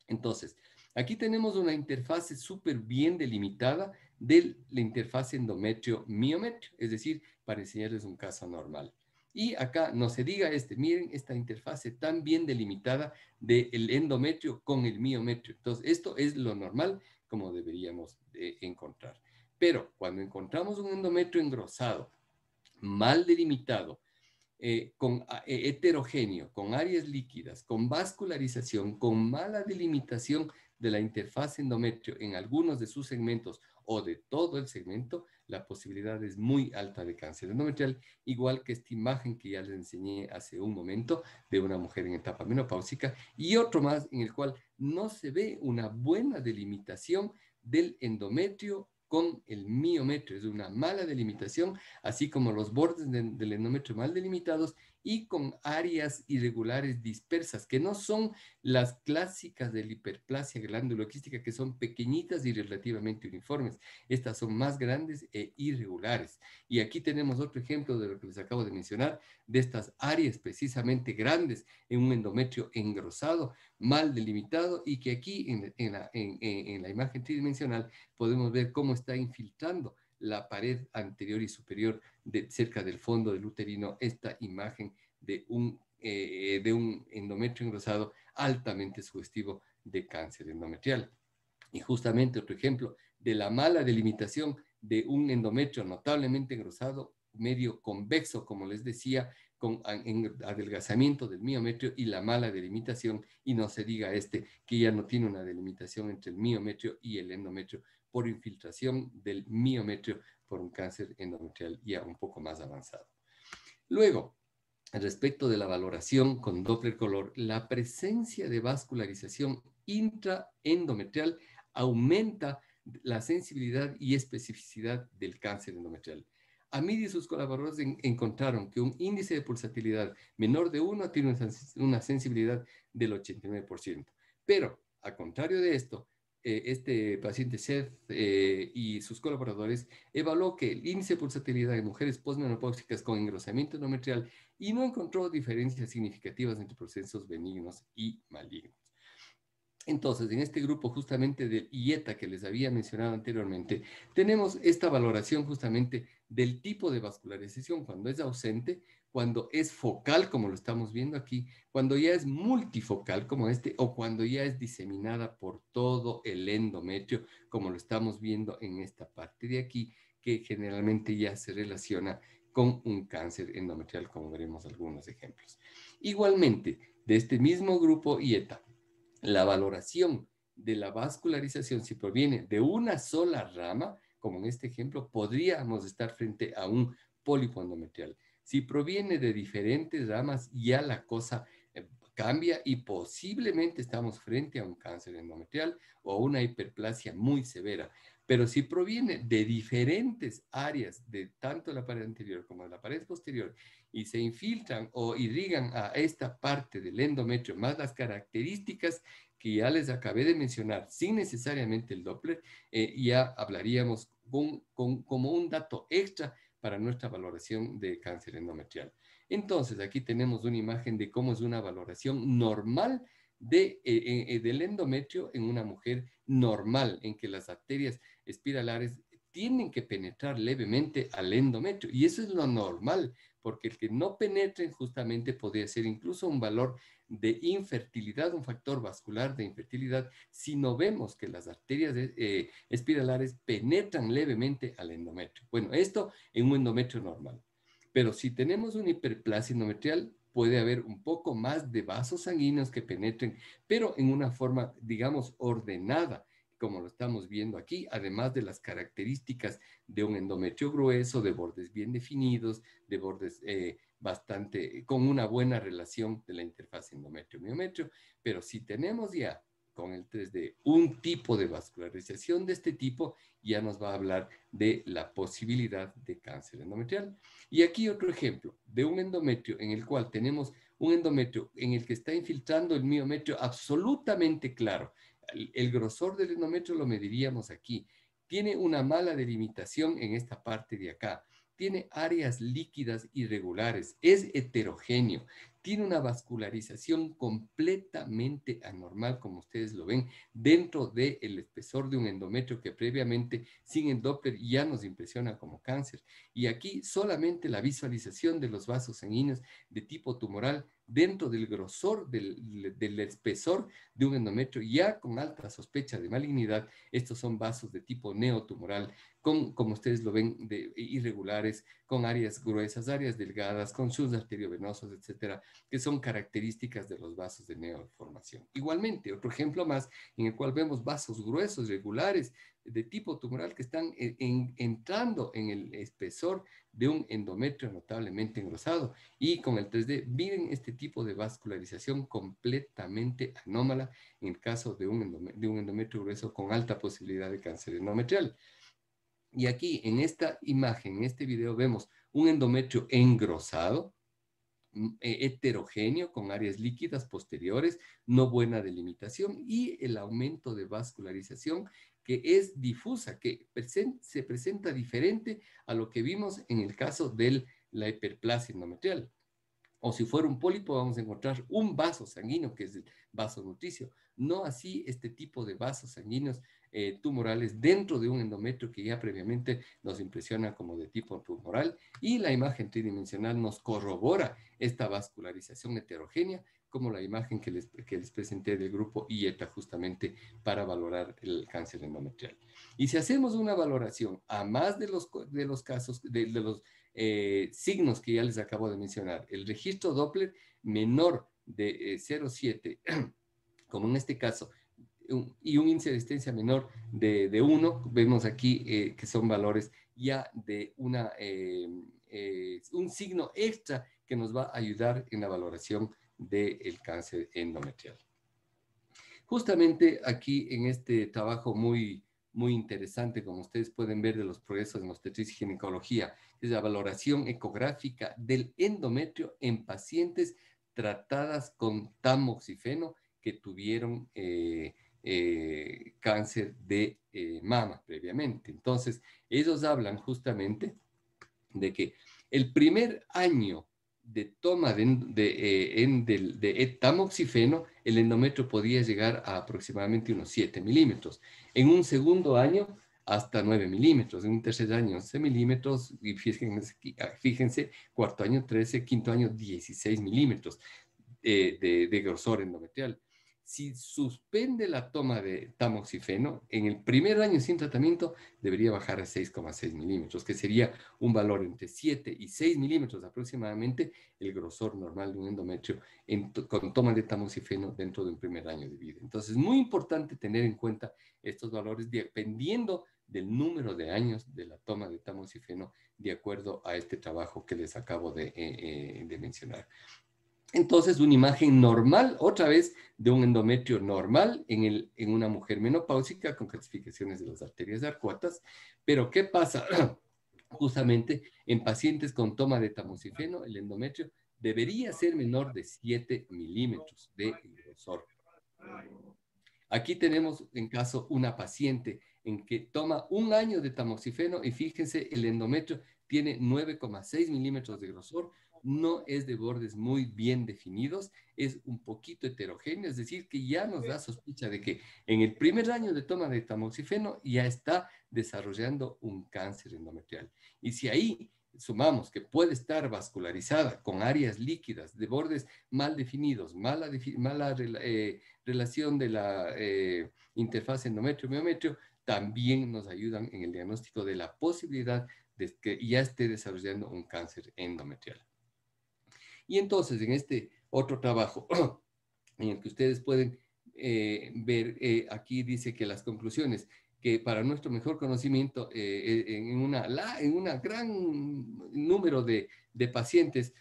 Entonces, aquí tenemos una interfase súper bien delimitada de la interfase endometrio-miometrio, es decir, para enseñarles un caso normal. Y acá no se diga miren esta interfase tan bien delimitada del endometrio con el miometrio. Entonces, esto es lo normal como deberíamos encontrar. Pero cuando encontramos un endometrio engrosado, mal delimitado, heterogéneo, con áreas líquidas, con vascularización, con mala delimitación de la interfaz endometrio en algunos de sus segmentos o de todo el segmento, la posibilidad es muy alta de cáncer endometrial, igual que esta imagen que ya les enseñé hace un momento de una mujer en etapa menopáusica y otro más en el cual no se ve una buena delimitación del endometrio con el miometrio, es una mala delimitación, así como los bordes del endometrio mal delimitados y con áreas irregulares dispersas, que no son las clásicas de la hiperplasia glanduloquística, que son pequeñitas y relativamente uniformes. Estas son más grandes e irregulares. Y aquí tenemos otro ejemplo de lo que les acabo de mencionar, de estas áreas precisamente grandes en un endometrio engrosado, mal delimitado, y que aquí en la imagen tridimensional podemos ver cómo está infiltrando la pared anterior y superior cerca del fondo del uterino esta imagen de un endometrio engrosado altamente sugestivo de cáncer endometrial. Y justamente otro ejemplo de la mala delimitación de un endometrio notablemente engrosado, medio convexo, como les decía, con adelgazamiento del miometrio y la mala delimitación, y no se diga que ya no tiene una delimitación entre el miometrio y el endometrio por infiltración del miometrio por un cáncer endometrial ya un poco más avanzado. Luego, respecto de la valoración con Doppler color, la presencia de vascularización intraendometrial aumenta la sensibilidad y especificidad del cáncer endometrial. Amid y sus colaboradores encontraron que un índice de pulsatilidad menor de 1 tiene una sensibilidad del 89%. Pero, a contrario de esto, este paciente Seth y sus colaboradores evaluó que el índice de pulsatilidad en mujeres postmenopáusicas con engrosamiento endometrial y no encontró diferencias significativas entre procesos benignos y malignos. Entonces, en este grupo justamente del IETA que les había mencionado anteriormente, tenemos esta valoración justamente del tipo de vascularización cuando es ausente, cuando es focal, como lo estamos viendo aquí, cuando ya es multifocal, como este, o cuando ya es diseminada por todo el endometrio, como lo estamos viendo en esta parte de aquí, que generalmente ya se relaciona con un cáncer endometrial, como veremos algunos ejemplos. Igualmente, de este mismo grupo IETA, la valoración de la vascularización, si proviene de una sola rama, como en este ejemplo, podríamos estar frente a un pólipo endometrial. Si proviene de diferentes ramas, ya la cosa cambia y posiblemente estamos frente a un cáncer endometrial o a una hiperplasia muy severa. Pero si proviene de diferentes áreas de tanto la pared anterior como de la pared posterior y se infiltran o irrigan a esta parte del endometrio, más las características que ya les acabé de mencionar, sin necesariamente el Doppler, ya hablaríamos como un dato extra para nuestra valoración de cáncer endometrial. Entonces, aquí tenemos una imagen de cómo es una valoración normal del endometrio en una mujer normal, en que las arterias espiralares tienen que penetrar levemente al endometrio. Y eso es lo normal, porque el que no penetren justamente podría ser incluso un valor de infertilidad, un factor vascular de infertilidad, si no vemos que las arterias espiralares penetran levemente al endometrio. Bueno, esto en un endometrio normal. Pero si tenemos una hiperplasia endometrial, puede haber un poco más de vasos sanguíneos que penetren, pero en una forma, digamos, ordenada, como lo estamos viendo aquí, además de las características de un endometrio grueso, de bordes bien definidos, de bordes con una buena relación de la interfaz endometrio-miometrio. Pero si tenemos ya con el 3D un tipo de vascularización de este tipo, ya nos va a hablar de la posibilidad de cáncer endometrial. Y aquí otro ejemplo de un endometrio en el cual tenemos un endometrio en el que está infiltrando el miometrio absolutamente claro. El grosor del endometrio lo mediríamos aquí. Tiene una mala delimitación en esta parte de acá. Tiene áreas líquidas irregulares. Es heterogéneo. Tiene una vascularización completamente anormal, como ustedes lo ven, dentro del espesor de un endometrio que previamente, sin el Doppler, ya nos impresiona como cáncer. Y aquí solamente la visualización de los vasos sanguíneos de tipo tumoral dentro del grosor del espesor de un endometrio, ya con alta sospecha de malignidad. Estos son vasos de tipo neotumoral, como ustedes lo ven, irregulares, con áreas gruesas, áreas delgadas, con sus arteriovenosos, etcétera, que son características de los vasos de neoformación. Igualmente, otro ejemplo más en el cual vemos vasos gruesos, regulares, de tipo tumoral que están entrando en el espesor de un endometrio notablemente engrosado. Y con el 3D miren este tipo de vascularización completamente anómala en el caso de un endometrio grueso con alta posibilidad de cáncer endometrial. Y aquí en esta imagen, en este video, vemos un endometrio engrosado, heterogéneo, con áreas líquidas posteriores, no buena delimitación y el aumento de vascularización que es difusa, que se presenta diferente a lo que vimos en el caso de la hiperplasia endometrial. O si fuera un pólipo, vamos a encontrar un vaso sanguíneo, que es el vaso nutricio. No así este tipo de vasos sanguíneos tumorales dentro de un endometrio que ya previamente nos impresiona como de tipo tumoral, y la imagen tridimensional nos corrobora esta vascularización heterogénea, como la imagen que les presenté del grupo IETA, justamente para valorar el cáncer endometrial. Y si hacemos una valoración a más de los casos, de los signos que ya les acabo de mencionar, el registro Doppler menor de 0,7, como en este caso, y un índice de resistencia menor de 1, vemos aquí que son valores ya de un signo extra que nos va a ayudar en la valoración del cáncer endometrial. Justamente aquí en este trabajo muy interesante, como ustedes pueden ver, de los progresos en obstetricia y ginecología, es la valoración ecográfica del endometrio en pacientes tratadas con tamoxifeno que tuvieron cáncer de mama previamente. Entonces, ellos hablan justamente de que el primer año de toma de tamoxifeno, el endometrio podía llegar a aproximadamente unos 7 milímetros. En un segundo año, hasta 9 milímetros. En un tercer año, 11 milímetros. Y fíjense, cuarto año, 13, quinto año, 16 milímetros de grosor endometrial. Si suspende la toma de tamoxifeno, en el primer año sin tratamiento debería bajar a 6,6 milímetros, que sería un valor entre 7 y 6 milímetros aproximadamente, el grosor normal de un endometrio con toma de tamoxifeno dentro de un primer año de vida. Entonces, es muy importante tener en cuenta estos valores dependiendo del número de años de la toma de tamoxifeno, de acuerdo a este trabajo que les acabo de mencionar. Entonces, una imagen normal, otra vez, de un endometrio normal en una mujer menopáusica con calcificaciones de las arterias arcuatas. Pero, ¿qué pasa? Justamente en pacientes con toma de tamoxifeno, el endometrio debería ser menor de 7 milímetros de grosor. Aquí tenemos en caso una paciente en que toma un año de tamoxifeno y fíjense, el endometrio tiene 9,6 milímetros de grosor, no es de bordes muy bien definidos, es un poquito heterogéneo, es decir, que ya nos da sospecha de que en el primer año de toma de tamoxifeno ya está desarrollando un cáncer endometrial. Y si ahí sumamos que puede estar vascularizada con áreas líquidas de bordes mal definidos, mala relación de la interfaz endometrio-miometrio, también nos ayudan en el diagnóstico de la posibilidad de que ya esté desarrollando un cáncer endometrial. Y entonces, en este otro trabajo, en el que ustedes pueden ver, aquí dice que las conclusiones, que para nuestro mejor conocimiento, en una gran número de pacientes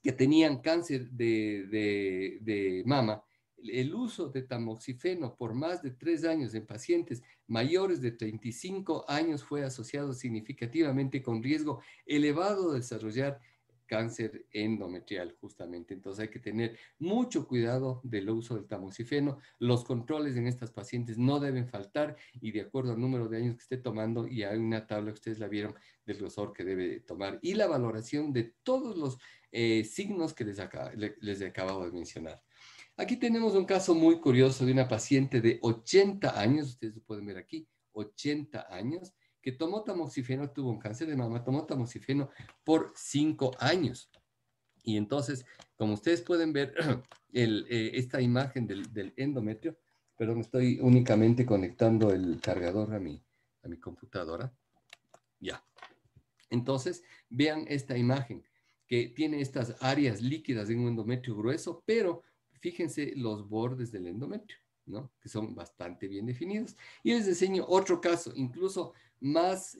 que tenían cáncer de mama, el uso de tamoxifeno por más de 3 años en pacientes mayores de 35 años fue asociado significativamente con riesgo elevado de desarrollar cáncer endometrial, justamente. Entonces hay que tener mucho cuidado del uso del tamoxifeno. Los controles en estas pacientes no deben faltar y de acuerdo al número de años que esté tomando, y hay una tabla que ustedes la vieron del grosor que debe tomar y la valoración de todos los signos que les acabo de mencionar. Aquí tenemos un caso muy curioso de una paciente de 80 años, ustedes lo pueden ver aquí, 80 años, que tomó tamoxifeno, tuvo un cáncer de mama, tomó tamoxifeno por 5 años. Y entonces, como ustedes pueden ver, esta imagen del endometrio, perdón, estoy únicamente conectando el cargador a mi computadora. Ya. Entonces, vean esta imagen que tiene estas áreas líquidas en un endometrio grueso, pero fíjense los bordes del endometrio, ¿no? Que son bastante bien definidos. Y les enseño otro caso, incluso más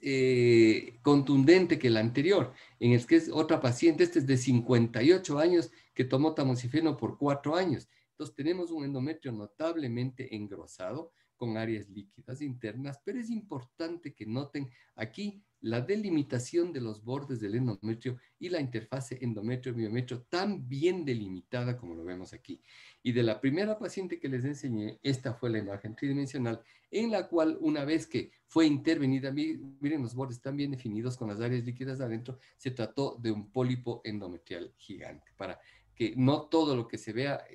contundente que el anterior, en el que es otra paciente, este es de 58 años, que tomó tamoxifeno por 4 años. Entonces tenemos un endometrio notablemente engrosado, con áreas líquidas internas, pero es importante que noten aquí la delimitación de los bordes del endometrio y la interfase endometrio-biometrio tan bien delimitada como lo vemos aquí. Y de la primera paciente que les enseñé, esta fue la imagen tridimensional, en la cual una vez que fue intervenida, miren los bordes tan bien definidos con las áreas líquidas adentro, se trató de un pólipo endometrial gigante. Para que no todo lo que se vea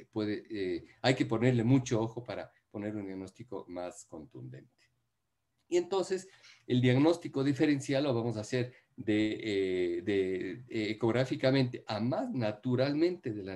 hay que ponerle mucho ojo para poner un diagnóstico más contundente. Y entonces el diagnóstico diferencial lo vamos a hacer ecográficamente, a más naturalmente del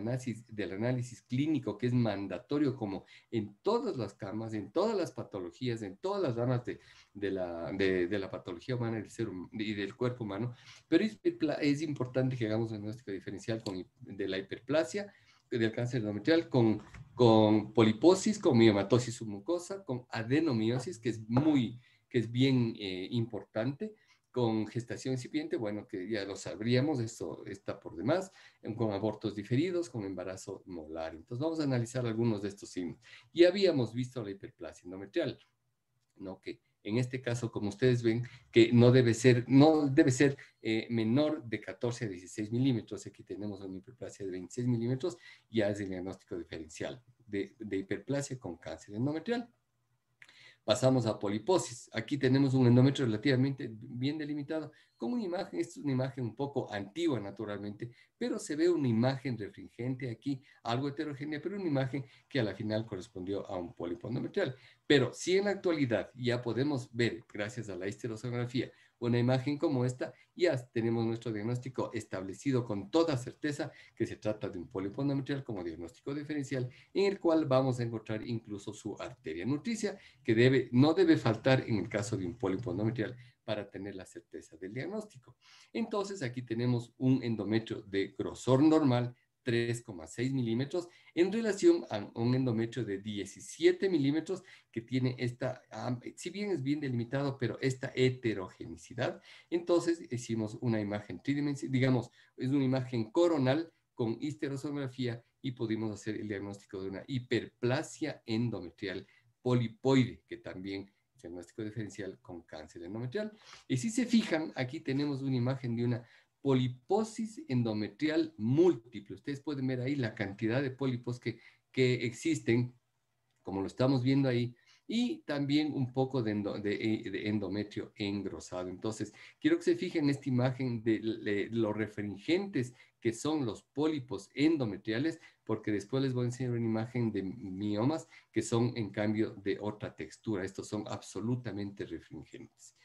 análisis clínico, que es mandatorio como en todas las camas, en todas las patologías, en todas las ramas de la patología humana y del cuerpo humano. Pero es importante que hagamos un diagnóstico diferencial de la hiperplasia, del cáncer endometrial, con poliposis, con miomatosis submucosa, con adenomiosis, que es bien importante, con gestación incipiente, bueno, que ya lo sabríamos, esto está por demás, con abortos diferidos, con embarazo molar. Entonces vamos a analizar algunos de estos signos. Y habíamos visto la hiperplasia endometrial, ¿no? Que en este caso, como ustedes ven, que no debe ser menor de 14 a 16 milímetros. Aquí tenemos una hiperplasia de 26 milímetros, ya es el diagnóstico diferencial de hiperplasia con cáncer endometrial. Pasamos a poliposis. Aquí tenemos un endometrio relativamente bien delimitado, con una imagen, esta es una imagen un poco antigua naturalmente, pero se ve una imagen refringente aquí, algo heterogénea, pero una imagen que a la final correspondió a un pólipo endometrial. Pero si en la actualidad ya podemos ver, gracias a la histerosonografía, una imagen como esta, ya tenemos nuestro diagnóstico establecido con toda certeza que se trata de un pólipo endometrial como diagnóstico diferencial, en el cual vamos a encontrar incluso su arteria nutricia, que no debe faltar en el caso de un pólipo endometrial para tener la certeza del diagnóstico. Entonces aquí tenemos un endometrio de grosor normal, 3,6 milímetros, en relación a un endometrio de 17 milímetros que tiene si bien es bien delimitado, pero esta heterogenicidad. Entonces hicimos una imagen tridimensional, digamos, es una imagen coronal con histerosonografía y pudimos hacer el diagnóstico de una hiperplasia endometrial polipoide, que también es diagnóstico diferencial con cáncer endometrial. Y si se fijan, aquí tenemos una imagen de una poliposis endometrial múltiple. Ustedes pueden ver ahí la cantidad de pólipos que existen, como lo estamos viendo ahí, y también un poco de endometrio engrosado. Entonces, quiero que se fijen en esta imagen de los refringentes que son los pólipos endometriales, porque después les voy a enseñar una imagen de miomas que son en cambio de otra textura. Estos son absolutamente refringentes.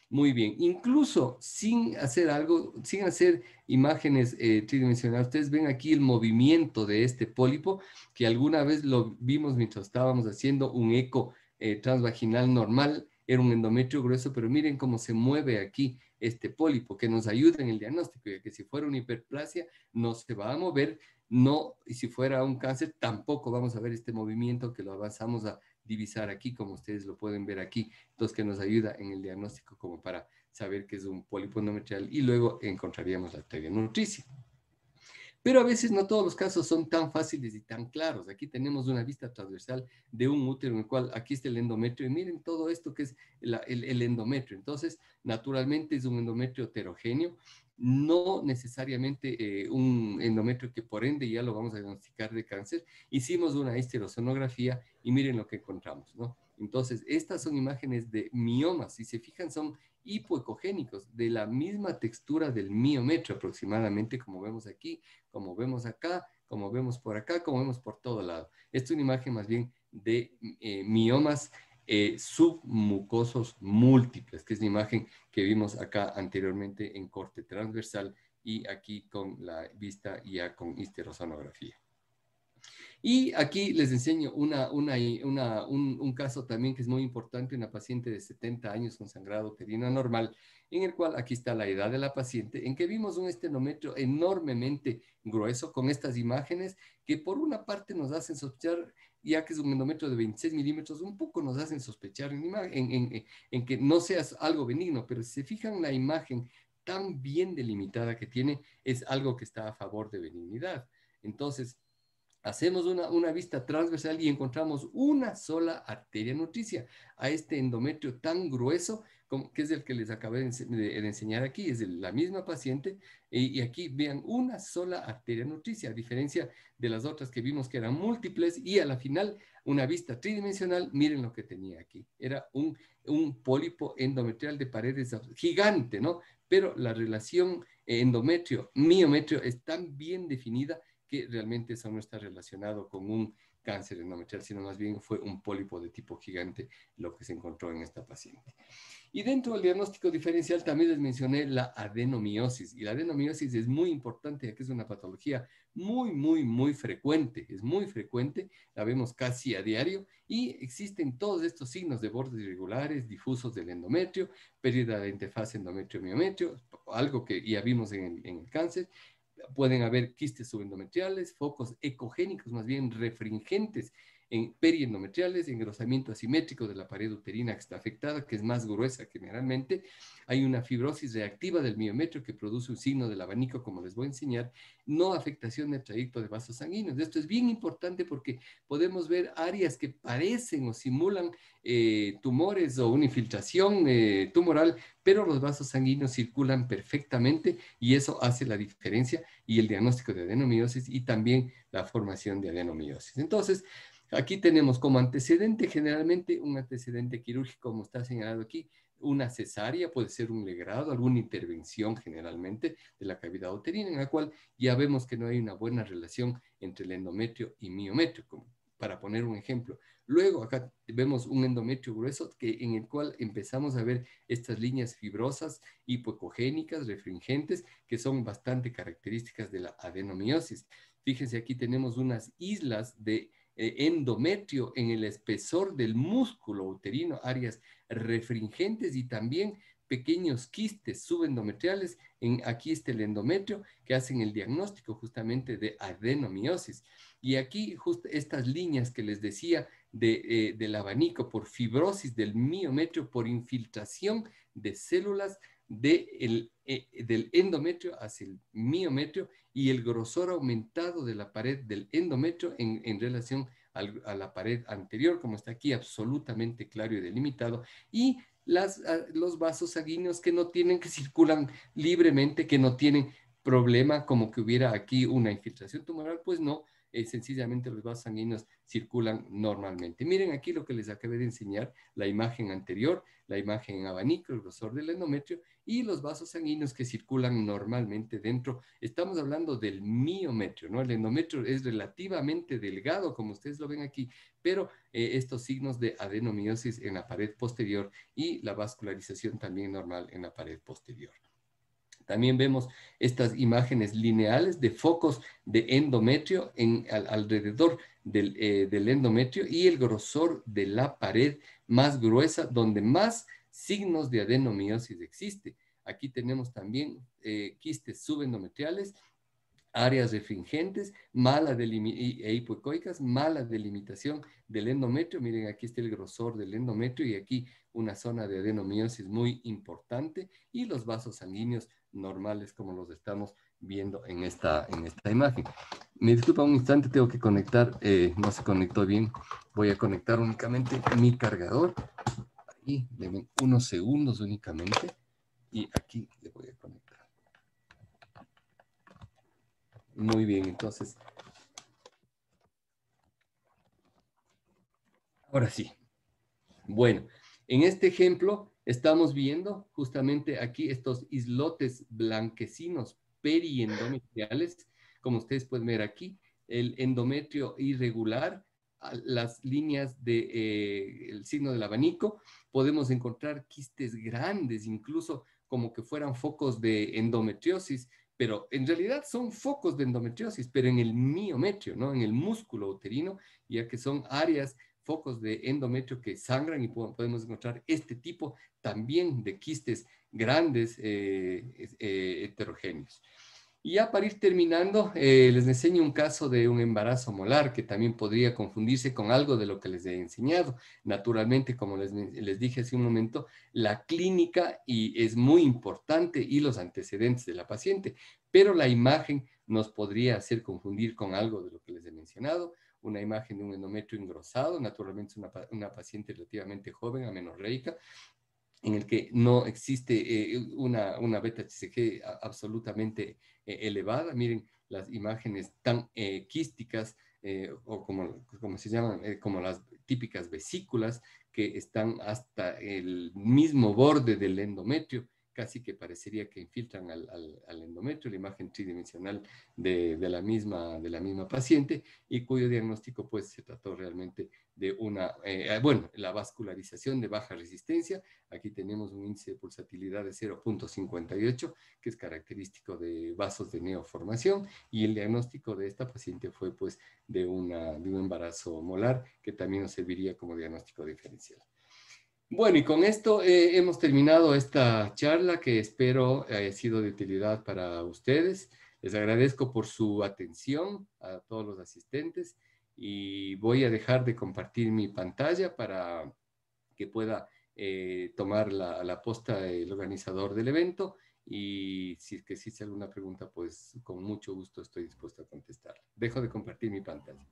Muy bien, incluso sin hacer imágenes tridimensionales, ustedes ven aquí el movimiento de este pólipo, que alguna vez lo vimos mientras estábamos haciendo un eco transvaginal normal, era un endometrio grueso, pero miren cómo se mueve aquí este pólipo, que nos ayuda en el diagnóstico, ya que si fuera una hiperplasia no se va a mover, no, y si fuera un cáncer tampoco vamos a ver este movimiento que lo avanzamos a divisar aquí, como ustedes lo pueden ver aquí, entonces que nos ayuda en el diagnóstico como para saber que es un pólipo endometrial y luego encontraríamos la arteria nutricia. Pero a veces no todos los casos son tan fáciles y tan claros. Aquí tenemos una vista transversal de un útero en el cual aquí está el endometrio y miren todo esto que es el endometrio. Entonces, naturalmente es un endometrio heterogéneo, no necesariamente un endometrio que por ende ya lo vamos a diagnosticar de cáncer. Hicimos una histerosonografía y miren lo que encontramos, ¿no? Entonces, estas son imágenes de miomas. Si se fijan, son hipoecogénicos, de la misma textura del miometrio aproximadamente, como vemos aquí, como vemos acá, como vemos por acá, como vemos por todo lado. Esta es una imagen más bien de miomas submucosos múltiples, que es la imagen que vimos acá anteriormente en corte transversal y aquí con la vista ya con histerosonografía. Y aquí les enseño un caso también que es muy importante, una paciente de 70 años con sangrado uterino anormal, en el cual aquí está la edad de la paciente, en que vimos un estenometrio enormemente grueso con estas imágenes que por una parte nos hacen sospechar, ya que es un endometrio de 26 milímetros, un poco nos hacen sospechar en que no sea algo benigno, pero si se fijan la imagen tan bien delimitada que tiene, es algo que está a favor de benignidad. Entonces, hacemos una vista transversal y encontramos una sola arteria nutricia a este endometrio tan grueso, que es el que les acabé de enseñar aquí, es de la misma paciente, y aquí vean una sola arteria nutricia, a diferencia de las otras que vimos que eran múltiples, y a la final, una vista tridimensional, miren lo que tenía aquí, era un pólipo endometrial de paredes gigante, ¿no? Pero la relación endometrio-miometrio es tan bien definida que realmente eso no está relacionado con un cáncer endometrial, sino más bien fue un pólipo de tipo gigante lo que se encontró en esta paciente. Y dentro del diagnóstico diferencial también les mencioné la adenomiosis. Y la adenomiosis es muy importante, ya que es una patología muy frecuente. Es muy frecuente, la vemos casi a diario. Y existen todos estos signos de bordes irregulares, difusos del endometrio, pérdida de interfaz endometrio-miometrio, algo que ya vimos en el cáncer. Pueden haber quistes subendometriales, focos ecogénicos, más bien refringentes en periendometriales, engrosamiento asimétrico de la pared uterina que está afectada, que es más gruesa generalmente. Hay una fibrosis reactiva del miometrio que produce un signo del abanico, como les voy a enseñar, no afectación del trayecto de vasos sanguíneos. Esto es bien importante porque podemos ver áreas que parecen o simulan tumores o una infiltración tumoral, pero los vasos sanguíneos circulan perfectamente y eso hace la diferencia y el diagnóstico de adenomiosis y también la formación de adenomiosis. Entonces, aquí tenemos como antecedente generalmente un antecedente quirúrgico, como está señalado aquí, una cesárea, puede ser un legrado, alguna intervención generalmente de la cavidad uterina, en la cual ya vemos que no hay una buena relación entre el endometrio y miometrio, como para poner un ejemplo. Luego acá vemos un endometrio grueso en el cual empezamos a ver estas líneas fibrosas, hipoecogénicas, refringentes, que son bastante características de la adenomiosis. Fíjense, aquí tenemos unas islas de endometrio en el espesor del músculo uterino, áreas refringentes y también pequeños quistes subendometriales. Aquí está el endometrio que hacen el diagnóstico justamente de adenomiosis. Y aquí justo estas líneas que les decía del abanico por fibrosis del miometrio, por infiltración de células del endometrio hacia el miometrio y el grosor aumentado de la pared del endometrio en relación a la pared anterior, como está aquí absolutamente claro y delimitado, y los vasos sanguíneos que circulan libremente, que no tienen problema como que hubiera aquí una infiltración tumoral, pues no, sencillamente los vasos sanguíneos circulan normalmente. Miren aquí lo que les acabé de enseñar, la imagen anterior, la imagen en abanico, el grosor del endometrio y los vasos sanguíneos que circulan normalmente dentro. Estamos hablando del miometrio, ¿no? El endometrio es relativamente delgado, como ustedes lo ven aquí, pero estos signos de adenomiosis en la pared posterior y la vascularización también normal en la pared posterior. También vemos estas imágenes lineales de focos de endometrio alrededor del endometrio y el grosor de la pared más gruesa donde más signos de adenomiosis existe. Aquí tenemos también quistes subendometriales, áreas refringentes, e hipoecoicas, mala delimitación del endometrio. Miren, aquí está el grosor del endometrio y aquí una zona de adenomiosis muy importante y los vasos sanguíneos normales como los estamos viendo en esta imagen. Me disculpa un instante, tengo que conectar, no se conectó bien. Voy a conectar únicamente mi cargador. Ahí, denme unos segundos únicamente y aquí le voy a conectar. Muy bien, entonces. Ahora sí. Bueno, en este ejemplo estamos viendo justamente aquí estos islotes blanquecinos periendometriales, como ustedes pueden ver aquí, el endometrio irregular, las líneas del signo del abanico, podemos encontrar quistes grandes, incluso como que fueran focos de endometriosis, pero en realidad son focos de endometriosis, pero en el miometrio, ¿no? En el músculo uterino, ya que son áreas, focos de endometrio que sangran y podemos encontrar este tipo también de quistes grandes heterogéneos. Y ya para ir terminando, les enseño un caso de un embarazo molar que también podría confundirse con algo de lo que les he enseñado. Naturalmente, como les dije hace un momento, la clínica es muy importante y los antecedentes de la paciente, pero la imagen nos podría hacer confundir con algo de lo que les he mencionado. Una imagen de un endometrio engrosado, naturalmente es una paciente relativamente joven, amenorreica, en el que no existe una beta-HCG absolutamente elevada. Miren las imágenes tan quísticas o como se llaman, como las típicas vesículas que están hasta el mismo borde del endometrio, casi que parecería que infiltran al endometrio, la imagen tridimensional de la misma paciente, y cuyo diagnóstico pues se trató realmente de la vascularización de baja resistencia. Aquí tenemos un índice de pulsatilidad de 0.58, que es característico de vasos de neoformación, y el diagnóstico de esta paciente fue pues de un embarazo molar, que también nos serviría como diagnóstico diferencial. Bueno, y con esto hemos terminado esta charla que espero haya sido de utilidad para ustedes. Les agradezco por su atención a todos los asistentes y voy a dejar de compartir mi pantalla para que pueda tomar la posta el organizador del evento, y si es que existe alguna pregunta, pues con mucho gusto estoy dispuesto a contestar. Dejo de compartir mi pantalla.